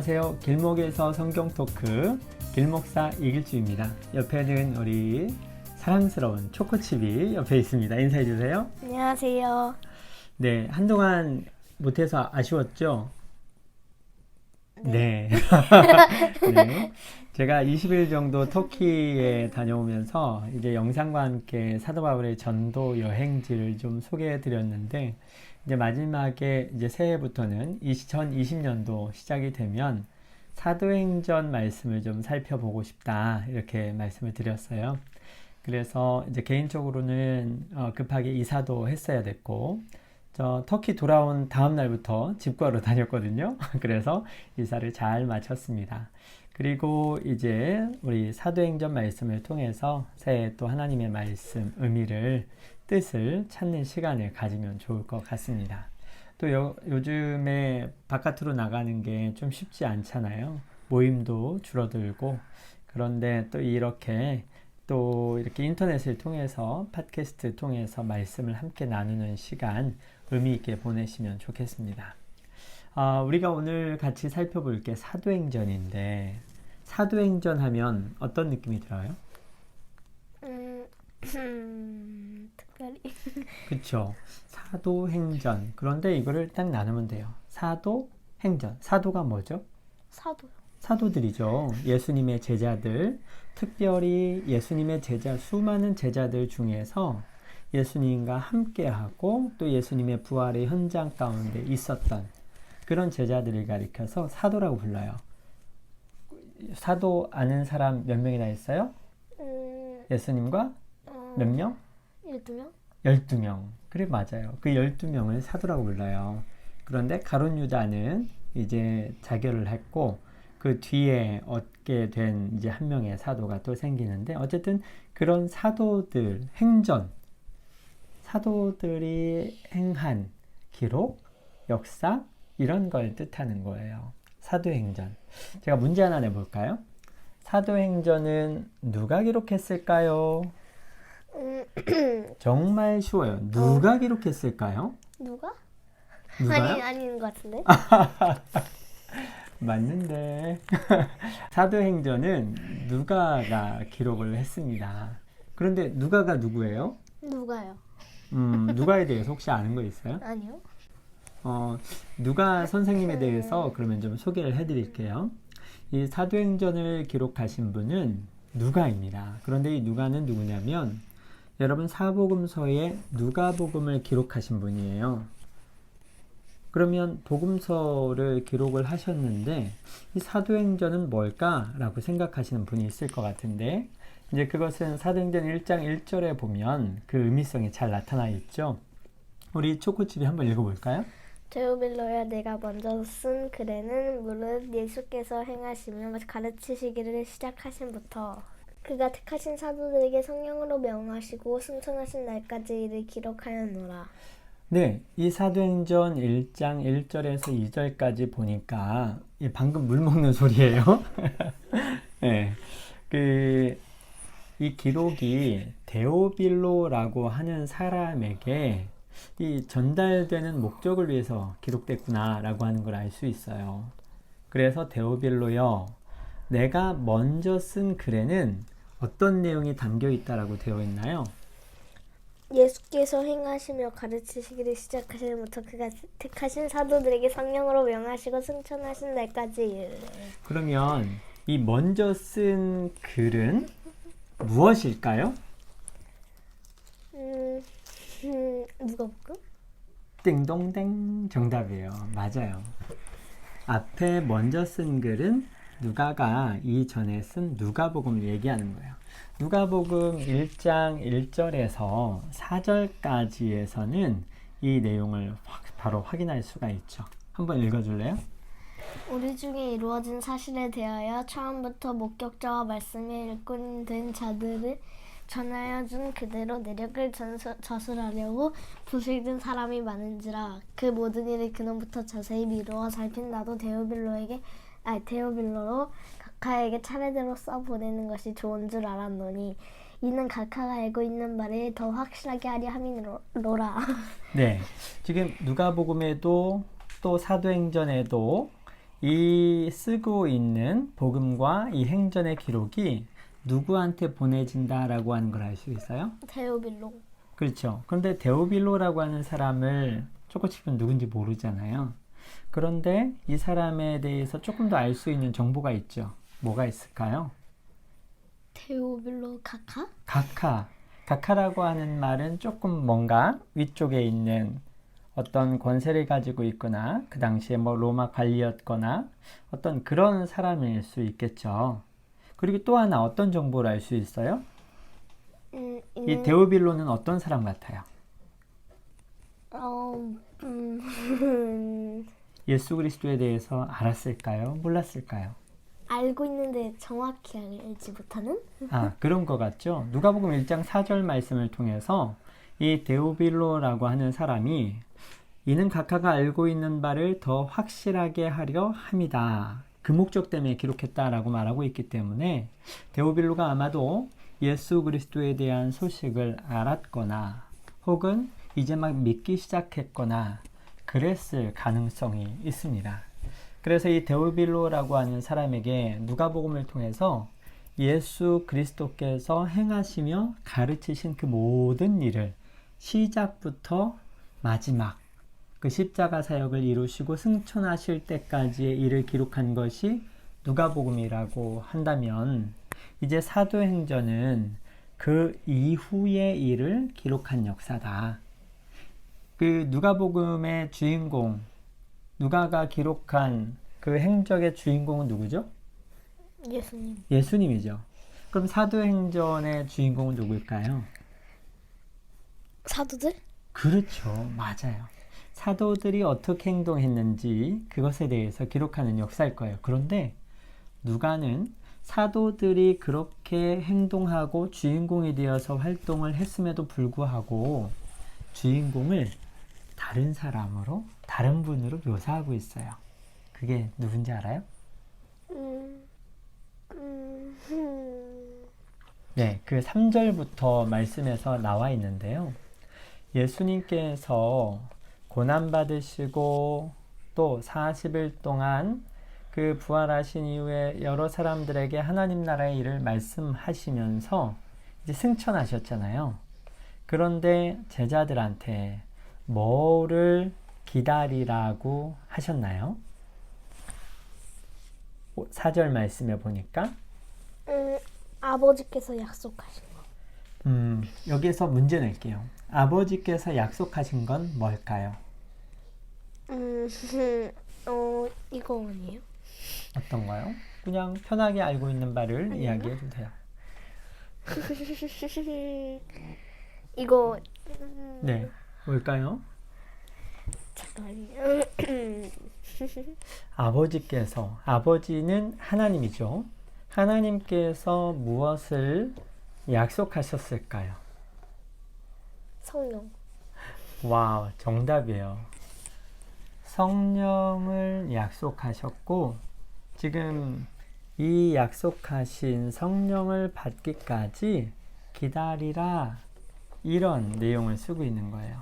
안녕하세요. 길목에서 성경 토크 길목사 이길주입니다. 옆에는 우리 사랑스러운 초코칩이 옆에 있습니다. 인사해 주세요. 안녕하세요. 네, 한동안 못해서 아쉬웠죠? 네. 네. 제가 20일 정도 터키에 다녀오면서 이제 영상과 함께 사도 바울의 전도 여행지를 좀 소개해 드렸는데, 이제 마지막에 이제 새해부터는 2020년도 시작이 되면 사도행전 말씀을 좀 살펴보고 싶다, 이렇게 말씀을 드렸어요. 그래서 이제 개인적으로는 급하게 이사도 했어야 됐고, 저 터키 돌아온 다음 날부터 집구하러 다녔거든요. 그래서 이사를 잘 마쳤습니다. 그리고 이제 우리 사도행전 말씀을 통해서 새해 또 하나님의 말씀, 의미를, 뜻을 찾는 시간을 가지면 좋을 것 같습니다. 또 요즘에 바깥으로 나가는 게 좀 쉽지 않잖아요. 모임도 줄어들고, 그런데 또 이렇게 인터넷을 통해서, 팟캐스트 통해서 말씀을 함께 나누는 시간 의미 있게 보내시면 좋겠습니다. 우리가 오늘 같이 살펴볼 게 사도행전인데, 사도행전 하면 어떤 느낌이 들어요? 특별히 그쵸. 사도행전. 그런데 이거를 딱 나누면 돼요. 사도행전. 사도가 뭐죠? 사도요. 사도들이죠. 예수님의 제자들. 특별히 예수님의 수많은 제자들 중에서 예수님과 함께하고 또 예수님의 부활의 현장 가운데 있었던 그런 제자들을 가리켜서 사도라고 불러요. 사도 아는 사람 몇 명이나 있어요? 예수님과 몇 명? 12명? 12명. 그래, 맞아요. 그 12명을 사도라고 불러요. 그런데 가룟 유다는 이제 자결을 했고, 그 뒤에 얻게 된 이제 한 명의 사도가 또 생기는데, 어쨌든 그런 사도들, 사도들이 행한 기록, 역사, 이런 걸 뜻하는 거예요. 사도행전. 제가 문제 하나 내볼까요? 사도행전은 누가 기록했을까요? 정말 쉬워요. 누가 기록했을까요? 누가? 누가요? 아닌 것 같은데? 맞는데. 사도행전은 누가가 기록을 했습니다. 그런데 누가가 누구예요? 누가요? 누가에 대해서 혹시 아는 거 있어요? 아니요. 누가 선생님에 대해서 그러면 좀 소개를 해드릴게요. 이 사도행전을 기록하신 분은 누가입니다. 그런데 이 누가는 누구냐면, 여러분 사복음서에 누가복음을 기록하신 분이에요. 그러면 복음서를 기록을 하셨는데 이 사도행전은 뭘까라고 생각하시는 분이 있을 것 같은데, 이제 그것은 사도행전 1장 1절에 보면 그 의미성이 잘 나타나 있죠. 우리 초코칩이 한번 읽어볼까요? 데오빌로야, 내가 먼저 쓴 글에는 무릇 예수께서 행하시며 가르치시기를 시작하신부터 그가 택하신 사도들에게 성령으로 명하시고 승천하신 날까지 이를 기록하였노라. 네, 이 사도행전 1장 1절에서 2절까지 보니까 방금 물 먹는 소리예요. 네, 이 기록이 데오빌로라고 하는 사람에게 이 전달되는 목적을 위해서 기록됐구나라고 하는 걸 알 수 있어요. 그래서 데오빌로여, 내가 먼저 쓴 글에는 어떤 내용이 담겨 있다라고 되어 있나요? 예수께서 행하시며 가르치시기를 시작하시면부터 그가 택하신 사도들에게 성령으로 명하시고 승천하신 날까지. 그러면 이 먼저 쓴 글은 무엇일까요? 누가복음? 띵동댕, 정답이에요. 맞아요. 앞에 먼저 쓴 글은 누가가 이전에 쓴 누가복음을 얘기하는 거예요. 누가복음 1장 1절에서 4절까지에서는 이 내용을 바로 확인할 수가 있죠. 한번 읽어줄래요? 우리 중에 이루어진 사실에 대하여 처음부터 목격자와 말씀의 일꾼 된 자들을 전하여 준 그대로 내력을 저술하려고 부술된 사람이 많은지라. 그 모든 일을 그놈부터 자세히 미루어 살핀 나도 데오빌로로 각하에게 차례대로 써보내는 것이 좋은 줄 알았노니 이는 각하가 알고 있는 말을 더 확실하게 하려 함이로라. 네, 지금 누가복음에도 또 사도행전에도 이 쓰고 있는 복음과 이 행전의 기록이 누구한테 보내진다라고 하는 걸 알 수 있어요? 데오빌로. 그렇죠. 그런데 데오빌로라고 하는 사람을 초코칩은 누군지 모르잖아요. 그런데 이 사람에 대해서 조금 더 알 수 있는 정보가 있죠. 뭐가 있을까요? 데오빌로 카카? 가카. 가카라고 하는 말은 조금 뭔가 위쪽에 있는 어떤 권세를 가지고 있거나 그 당시에 뭐 로마 관리였거나 어떤 그런 사람일 수 있겠죠. 그리고 또 하나 어떤 정보를 알 수 있어요? 이 데오빌로는 어떤 사람 같아요? 예수 그리스도에 대해서 알았을까요? 몰랐을까요? 알고 있는데 정확히 알지 못하는? 그런 것 같죠? 누가복음 1장 4절 말씀을 통해서 이 데오빌로라고 하는 사람이 이는 각하가 알고 있는 바를 더 확실하게 하려 함이다. 그 목적 때문에 기록했다라고 말하고 있기 때문에 데오빌로가 아마도 예수 그리스도에 대한 소식을 알았거나 혹은 이제 막 믿기 시작했거나 그랬을 가능성이 있습니다. 그래서 이 데오빌로라고 하는 사람에게 누가복음을 통해서 예수 그리스도께서 행하시며 가르치신 그 모든 일을 시작부터 마지막 그 십자가 사역을 이루시고 승천하실 때까지의 일을 기록한 것이 누가복음이라고 한다면 이제 사도행전은 그 이후의 일을 기록한 역사다. 그 누가복음의 주인공, 누가가 기록한 그 행적의 주인공은 누구죠? 예수님. 예수님이죠. 그럼 사도행전의 주인공은 누구일까요? 사도들? 그렇죠. 맞아요. 사도들이 어떻게 행동했는지 그것에 대해서 기록하는 역사일 거예요. 그런데 누가는 사도들이 그렇게 행동하고 주인공이 되어서 활동을 했음에도 불구하고 주인공을 다른 사람으로, 다른 분으로 묘사하고 있어요. 그게 누군지 알아요? 네, 그 3절부터 말씀에서 나와 있는데요. 예수님께서 고난받으시고 또 40일 동안 그 부활하신 이후에 여러 사람들에게 하나님 나라의 일을 말씀하시면서 이제 승천하셨잖아요. 그런데 제자들한테 뭐를 기다리라고 하셨나요? 4절 말씀에 보니까 아버지께서 약속하신 거. 여기에서 문제 낼게요. 아버지께서 약속하신 건 뭘까요? 이거 아니에요? 어떤가요? 그냥 편하게 알고 있는 바를 아닌가? 이야기해도 돼요. 이거 네, 뭘까요? 잠깐만요. 아버지는 하나님이죠. 하나님께서 무엇을 약속하셨을까요? 성령. 와우, 정답이에요. 성령을 약속하셨고 지금 이 약속하신 성령을 받기까지 기다리라 이런 내용을 쓰고 있는 거예요.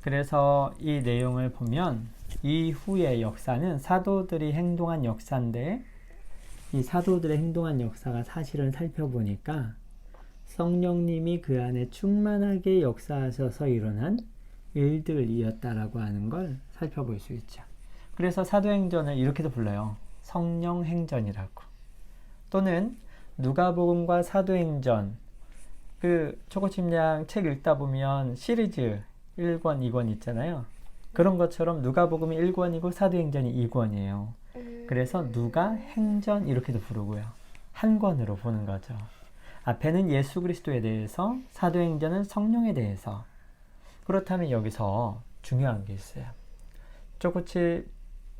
그래서 이 내용을 보면 이후의 역사는 사도들이 행동한 역사인데 이 사도들의 행동한 역사가 사실은 살펴보니까 성령님이 그 안에 충만하게 역사하셔서 일어난 일들이었다라고 하는 걸 살펴볼 수 있죠. 그래서 사도행전을 이렇게도 불러요. 성령행전이라고. 또는 누가복음과 사도행전 그 초코침량 책 읽다 보면 시리즈 1권, 2권 있잖아요. 그런 것처럼 누가복음이 1권이고 사도행전이 2권이에요. 그래서 누가행전 이렇게도 부르고요. 한 권으로 보는 거죠. 앞에는 예수 그리스도에 대해서, 사도행전은 성령에 대해서. 그렇다면 여기서 중요한 게 있어요. 쪼꼬치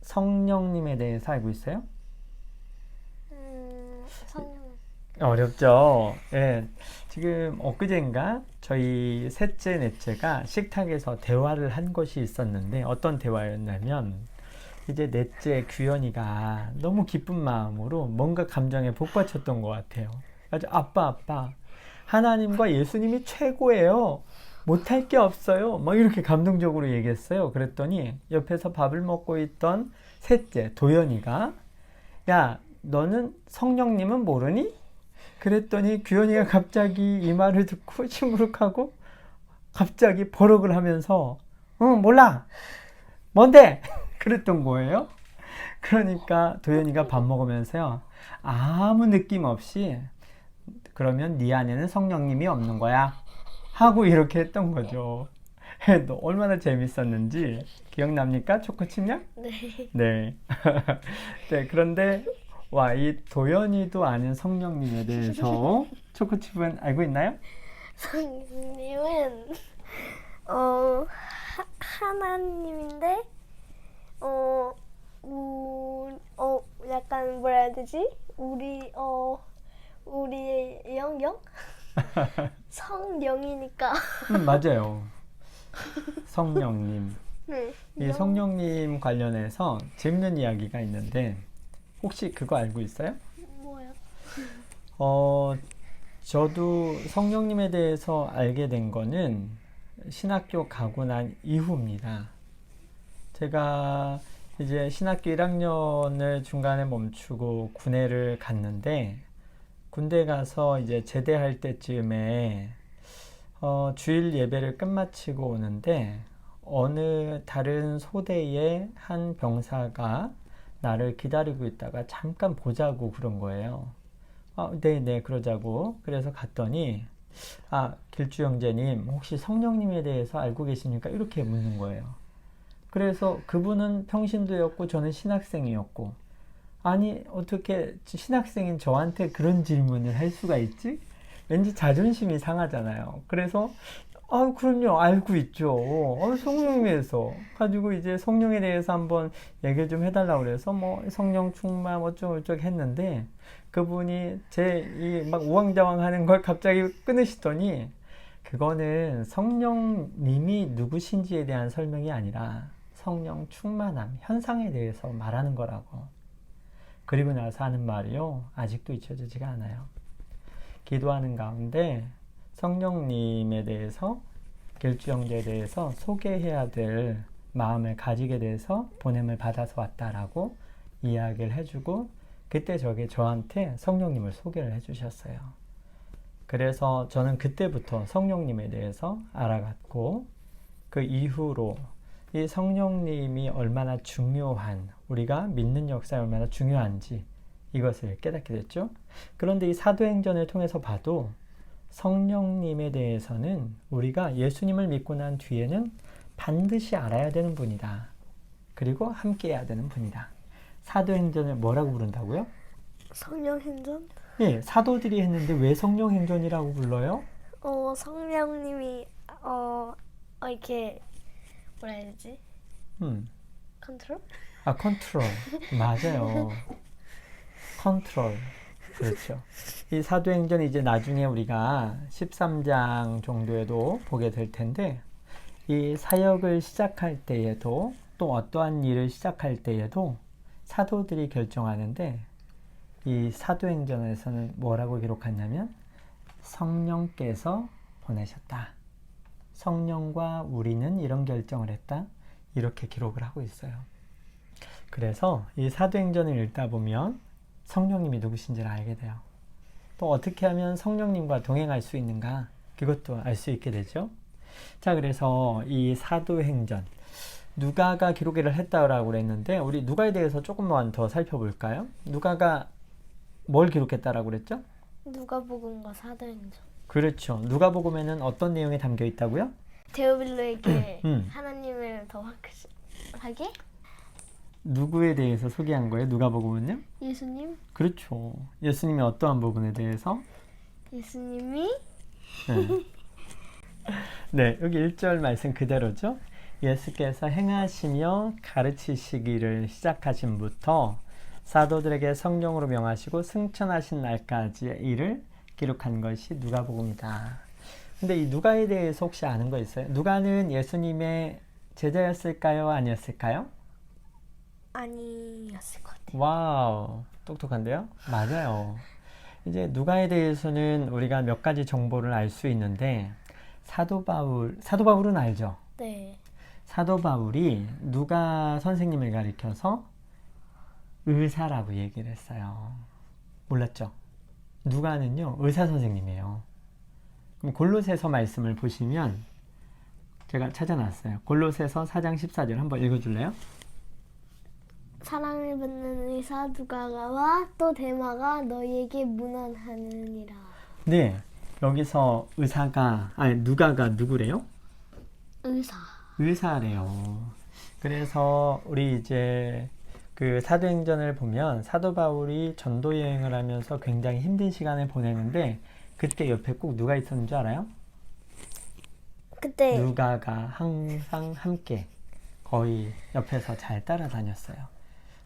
성령님에 대해서 알고 있어요? 성령. 어렵죠. 예. 지금 엊그제인가 저희 셋째, 넷째가 식탁에서 대화를 한 것이 있었는데 어떤 대화였냐면 이제 넷째 규현이가 너무 기쁜 마음으로 뭔가 감정에 복받쳤던 것 같아요. 아주 아빠 하나님과 예수님이 최고예요. 못할 게 없어요. 막 이렇게 감동적으로 얘기했어요. 그랬더니 옆에서 밥을 먹고 있던 셋째 도연이가 야, 너는 성령님은 모르니? 그랬더니 규현이가 갑자기 이 말을 듣고 시무룩하고 갑자기 버럭을 하면서 응, 몰라. 뭔데? 그랬던 거예요. 그러니까 도연이가 밥 먹으면서요. 아무 느낌 없이 그러면 네 안에는 성령님이 없는 거야. 하고 이렇게 했던 거죠. 너 얼마나 재밌었는지 기억납니까? 초코칩냐? 네. 네. 네, 그런데 와, 이 도연이도 아는 성령님에 대해서 초코칩은 알고 있나요? 성령님은 하나님인데 약간 뭐라 해야 되지? 우리의 영영? 성령이니까. 맞아요. 성령님. 네. 이 성령님 관련해서 재밌는 이야기가 있는데 혹시 그거 알고 있어요? 뭐야? 저도 성령님에 대해서 알게 된 거는 신학교 가고 난 이후입니다. 제가 이제 신학교 1학년을 중간에 멈추고 군대를 갔는데 군대 가서 이제 제대할 때쯤에 주일 예배를 끝마치고 오는데 어느 다른 소대의 한 병사가 나를 기다리고 있다가 잠깐 보자고 그런 거예요. 네네, 그러자고. 그래서 갔더니 길주 형제님 혹시 성령님에 대해서 알고 계십니까? 이렇게 묻는 거예요. 그래서 그분은 평신도였고 저는 신학생이었고 아니 어떻게 신학생인 저한테 그런 질문을 할 수가 있지? 왠지 자존심이 상하잖아요. 그래서 그럼요, 알고 있죠. 성령에서 가지고 이제 성령에 대해서 한번 얘기를 좀 해달라고 그래서 뭐 성령 충만 어쩌고저쩌고 했는데 그분이 제 이 막 우왕좌왕 하는 걸 갑자기 끊으시더니 그거는 성령님이 누구신지에 대한 설명이 아니라 성령 충만함, 현상에 대해서 말하는 거라고. 그리고 나서 하는 말이요, 아직도 잊혀지지가 않아요. 기도하는 가운데 성령님에 대해서 길주 형제에 대해서 소개해야 될 마음을 가지게 돼서 보냄을 받아서 왔다라고 이야기를 해주고 그때 저한테 성령님을 소개를 해주셨어요. 그래서 저는 그때부터 성령님에 대해서 알아갔고 그 이후로 이 성령님이 얼마나 중요한, 우리가 믿는 역사에 얼마나 중요한지 이것을 깨닫게 됐죠. 그런데 이 사도행전을 통해서 봐도 성령님에 대해서는 우리가 예수님을 믿고 난 뒤에는 반드시 알아야 되는 분이다. 그리고 함께 해야 되는 분이다. 사도행전을 뭐라고 부른다고요? 성령행전? 예, 사도들이 했는데 왜 성령행전이라고 불러요? 성령님이 이렇게 뭐라 해야 되지? 컨트롤? 컨트롤. 맞아요. 컨트롤. 그렇죠. 이 사도행전이 이제 나중에 우리가 13장 정도에도 보게 될 텐데 이 사역을 시작할 때에도 또 어떠한 일을 시작할 때에도 사도들이 결정하는데 이 사도행전에서는 뭐라고 기록하냐면 성령께서 보내셨다. 성령과 우리는 이런 결정을 했다. 이렇게 기록을 하고 있어요. 그래서 이 사도행전을 읽다 보면 성령님이 누구신지를 알게 돼요. 또 어떻게 하면 성령님과 동행할 수 있는가? 그것도 알 수 있게 되죠. 자, 그래서 이 사도행전 누가가 기록을 했다라고 그랬는데 우리 누가에 대해서 조금만 더 살펴볼까요? 누가가 뭘 기록했다라고 그랬죠? 누가복음과 사도행전. 그렇죠. 누가복음에는 어떤 내용이 담겨 있다고요? 데오빌로에게 하나님을 더 확실하게 누구에 대해서 소개한 거예요? 누가복음은요? 예수님? 그렇죠. 예수님이 어떠한 부분에 대해서? 예수님이 네, 여기 1절 말씀 그대로죠. 예수께서 행하시며 가르치시기를 시작하신부터 사도들에게 성령으로 명하시고 승천하신 날까지의 일을 기록한 것이 누가복음이다. 근데 이 누가에 대해서 혹시 아는 거 있어요? 누가는 예수님의 제자였을까요? 아니었을까요? 아니었을 것 같아요. 와우, 똑똑한데요? 맞아요. 이제 누가에 대해서는 우리가 몇 가지 정보를 알 수 있는데 사도 바울은 알죠? 네. 사도 바울이 누가 선생님을 가리켜서 의사라고 얘기를 했어요. 몰랐죠? 누가는요, 의사 선생님이에요. 그럼 골로새서 말씀을 보시면 제가 찾아놨어요. 골로새서 4장 14절 한번 읽어줄래요? 사랑을 받는 의사 누가와 또 데마가 너희에게 문안하느니라. 네, 여기서 누가가 누구래요? 의사. 의사래요. 그래서 우리 이제 그 사도행전을 보면 사도 바울이 전도 여행을 하면서 굉장히 힘든 시간을 보내는데 그때 옆에 꼭 누가 있었는 줄 알아요? 그때 누가가 항상 함께 거의 옆에서 잘 따라다녔어요.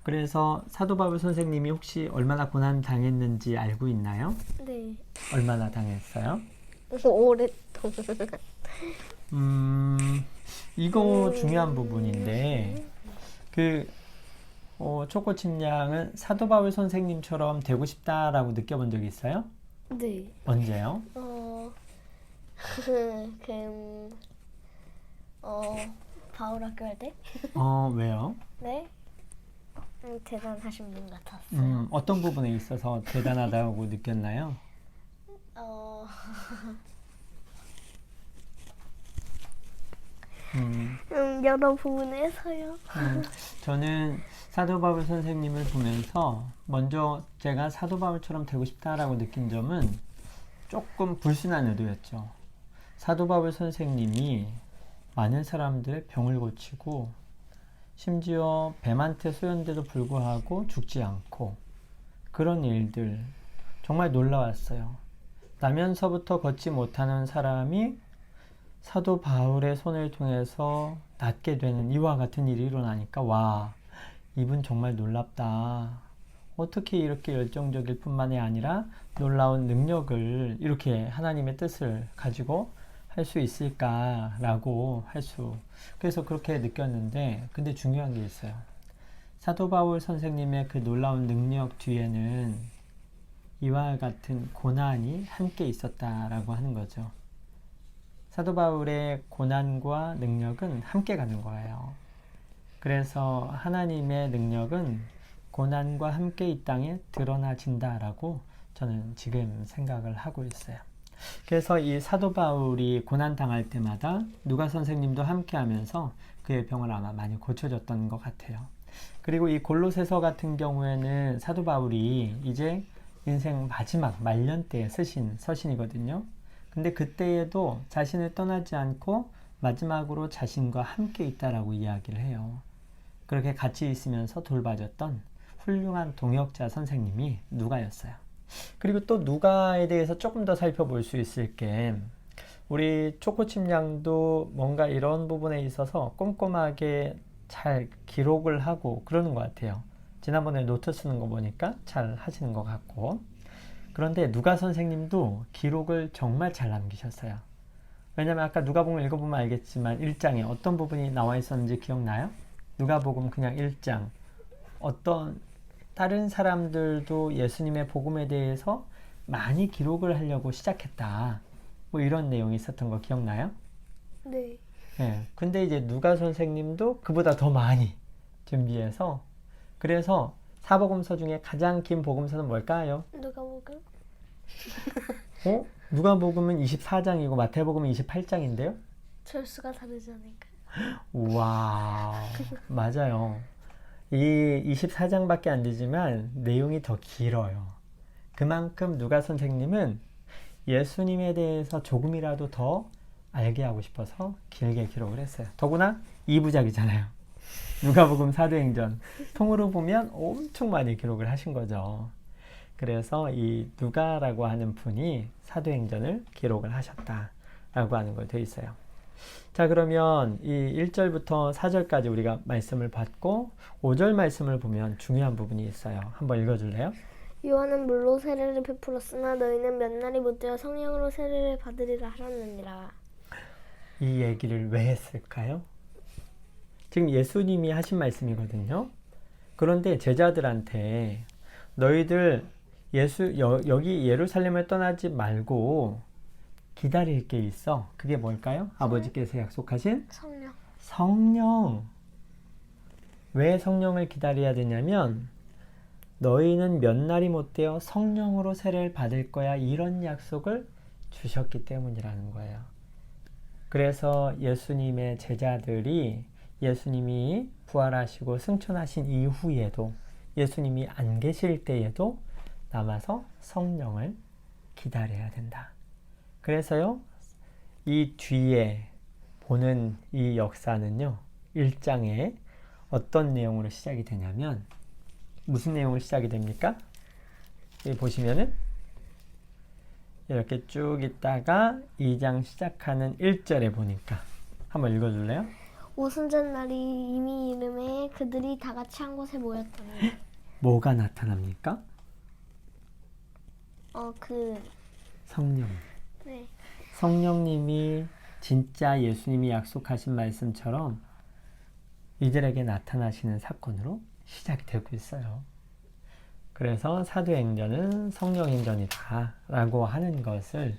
그래서 사도 바울 선생님이 혹시 얼마나 고난 당했는지 알고 있나요? 네. 얼마나 당했어요? 오랫동안. 이거 중요한 부분인데 초코칩 양은 사도 바울 선생님처럼 되고 싶다라고 느껴본 적이 있어요? 네. 언제요? 바울 학교 할 때? 왜요? 네. 대단하신 분 같았어요. 어떤 부분에 있어서 대단하다고 느꼈나요? 여러 부분에서요. 저는 사도 바울 선생님을 보면서 먼저 제가 사도 바울처럼 되고 싶다라고 느낀 점은 조금 불순한 의도였죠. 사도 바울 선생님이 많은 사람들의 병을 고치고 심지어 뱀한테 쏘였는데도 불구하고 죽지 않고 그런 일들 정말 놀라웠어요. 나면서부터 걷지 못하는 사람이 사도 바울의 손을 통해서 낫게 되는 이와 같은 일이 일어나니까 와, 이분 정말 놀랍다. 어떻게 이렇게 열정적일 뿐만이 아니라 놀라운 능력을 이렇게 하나님의 뜻을 가지고 할 수 있을까라고 그래서 그렇게 느꼈는데 근데 중요한 게 있어요. 사도 바울 선생님의 그 놀라운 능력 뒤에는 이와 같은 고난이 함께 있었다라고 하는 거죠. 사도 바울의 고난과 능력은 함께 가는 거예요. 그래서 하나님의 능력은 고난과 함께 이 땅에 드러나진다라고 저는 지금 생각을 하고 있어요. 그래서 이 사도 바울이 고난 당할 때마다 누가 선생님도 함께 하면서 그의 병을 아마 많이 고쳐줬던 것 같아요. 그리고 이 골로새서 같은 경우에는 사도 바울이 이제 인생 마지막 말년 때에 쓰신 서신이거든요. 근데 그때에도 자신을 떠나지 않고 마지막으로 자신과 함께 있다라고 이야기를 해요. 그렇게 같이 있으면서 돌봐줬던 훌륭한 동역자 선생님이 누가였어요. 그리고 또 누가에 대해서 조금 더 살펴볼 수 있을 게 우리 초코칩 양도 뭔가 이런 부분에 있어서 꼼꼼하게 잘 기록을 하고 그러는 것 같아요. 지난번에 노트 쓰는 거 보니까 잘 하시는 것 같고 그런데 누가 선생님도 기록을 정말 잘 남기셨어요. 왜냐면 아까 누가복음 읽어보면 알겠지만 1장에 어떤 부분이 나와 있었는지 기억나요? 누가복음 그냥 1장 어떤 다른 사람들도 예수님의 복음에 대해서 많이 기록을 하려고 시작했다. 뭐 이런 내용이 있었던 거 기억나요? 네. 네. 근데 이제 누가 선생님도 그보다 더 많이 준비해서 그래서 사복음서 중에 가장 긴 복음서는 뭘까요? 누가복음? 누가복음은 24장이고 마태복음은 28장인데요? 절수가 다르지 않을까? 와, 맞아요. 이 24장밖에 안 되지만 내용이 더 길어요. 그만큼 누가 선생님은 예수님에 대해서 조금이라도 더 알게 하고 싶어서 길게 기록을 했어요. 더구나 2부작이잖아요. 누가복음 사도행전 통으로 보면 엄청 많이 기록을 하신 거죠. 그래서 이 누가라고 하는 분이 사도행전을 기록을 하셨다라고 하는 걸 돼 있어요. 자, 그러면 이 1절부터 4절까지 우리가 말씀을 받고 5절 말씀을 보면 중요한 부분이 있어요. 한번 읽어줄래요? 요한은 물로 세례를 베풀었으나 너희는 몇 날이 못되어 성령으로 세례를 받으리라 하셨느니라. 이 얘기를 왜 했을까요? 지금 예수님이 하신 말씀이거든요. 그런데 제자들한테 너희들 여기 예루살렘을 떠나지 말고 기다릴 게 있어. 그게 뭘까요? 아버지께서 약속하신 성령. 성령. 왜 성령을 기다려야 되냐면 너희는 몇 날이 못되어 성령으로 세례를 받을 거야. 이런 약속을 주셨기 때문이라는 거예요. 그래서 예수님의 제자들이 예수님이 부활하시고 승천하신 이후에도 예수님이 안 계실 때에도 남아서 성령을 기다려야 된다. 그래서요, 이 뒤에 보는 이 역사는요, 1장에 어떤 내용으로 시작이 되냐면 무슨 내용으로 시작이 됩니까? 여기 보시면은 이렇게 쭉 있다가 2장 시작하는 1절에 보니까 한번 읽어줄래요? 오순절 날이 이미 이름에 그들이 다 같이 한 곳에 모였더니 뭐가 나타납니까? 성령. 네. 성령님이 진짜 예수님이 약속하신 말씀처럼 이들에게 나타나시는 사건으로 시작이 되고 있어요. 그래서 사도행전은 성령행전이다 라고 하는 것을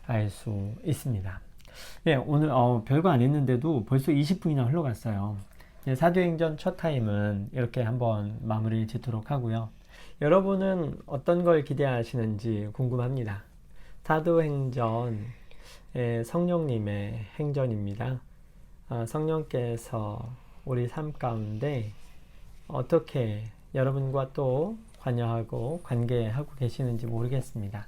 알 수 있습니다. 네, 오늘 별거 안 했는데도 벌써 20분이나 흘러갔어요. 네, 사도행전 첫 타임은 이렇게 한번 마무리를 짓도록 하고요. 여러분은 어떤 걸 기대하시는지 궁금합니다. 사도행전 성령님의 행전입니다. 성령께서 우리 삶 가운데 어떻게 여러분과 또 관여하고 관계하고 계시는지 모르겠습니다.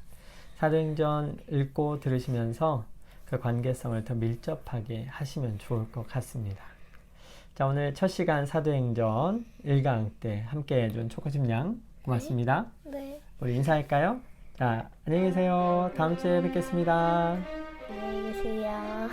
사도행전 읽고 들으시면서 그 관계성을 더 밀접하게 하시면 좋을 것 같습니다. 자, 오늘 첫 시간 사도행전 1강 때 함께 해준 초코집 양 고맙습니다. 네. 우리 인사할까요? 자, 안녕히 계세요. 다음 주에 뵙겠습니다. 안녕히 계세요.